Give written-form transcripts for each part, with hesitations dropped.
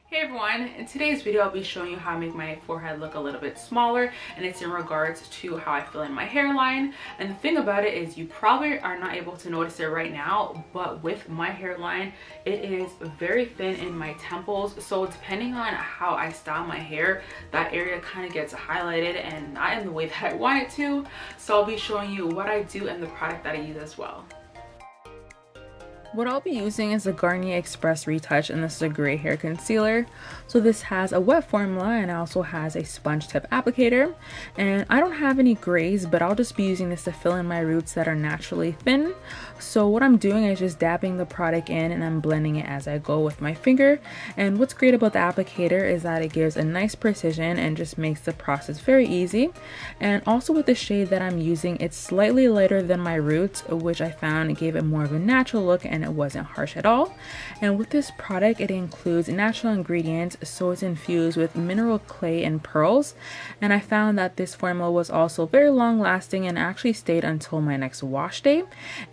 Hey everyone, in today's video I'll be showing you how I make my forehead look a little bit smaller, and it's in regards to how I fill in my hairline. And the thing about it is you probably are not able to notice it right now, but with my hairline it is very thin in my temples, so depending on how I style my hair, that area kind of gets highlighted and not in the way that I want it to. So I'll be showing you what I do and the product that I use as well. What I'll be using is the Garnier Express Retouch, and this is a gray hair concealer. So this has a wet formula and also has a sponge tip applicator. And I don't have any grays, but I'll just be using this to fill in my roots that are naturally thin. So what I'm doing is just dabbing the product in and I'm blending it as I go with my finger. And what's great about the applicator is that it gives a nice precision and just makes the process very easy. And also with the shade that I'm using, it's slightly lighter than my roots, which I found gave it more of a natural look and it wasn't harsh at all. And with this product, it includes natural ingredients, so it's infused with mineral clay and pearls. And I found that this formula was also very long lasting and actually stayed until my next wash day.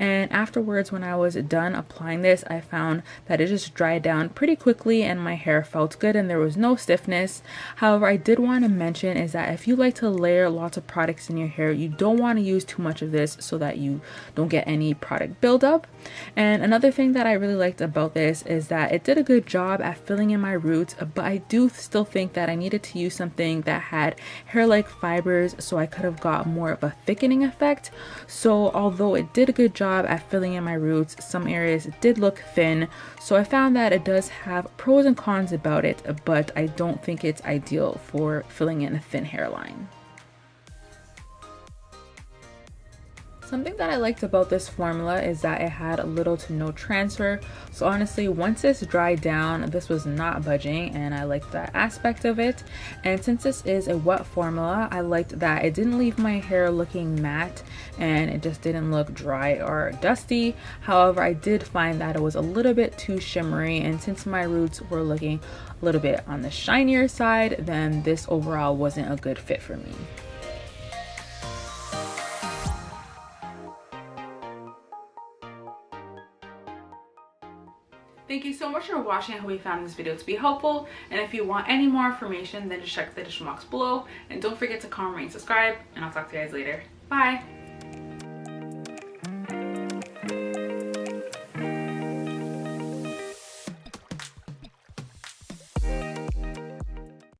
And afterwards, when I was done applying this, I found that it just dried down pretty quickly and my hair felt good and there was no stiffness. However, I did want to mention is that if you like to layer lots of products in your hair, you don't want to use too much of this so that you don't get any product buildup. And another thing that I really liked about this is that it did a good job at filling in my roots, but I do still think that I needed to use something that had hair-like fibers so I could have got more of a thickening effect. So although it did a good job at filling in my roots, some areas did look thin. So I found that it does have pros and cons about it, but I don't think it's ideal for filling in a thin hairline. Something that I liked about this formula is that it had little to no transfer. So honestly, once this dried down, this was not budging and I liked that aspect of it. And since this is a wet formula, I liked that it didn't leave my hair looking matte and it just didn't look dry or dusty. However, I did find that it was a little bit too shimmery, and since my roots were looking a little bit on the shinier side, then this overall wasn't a good fit for me. Thank you so much for watching. I hope you found this video to be helpful. And if you want any more information, then just check the description box below. And don't forget to comment, rate, and subscribe. And I'll talk to you guys later. Bye.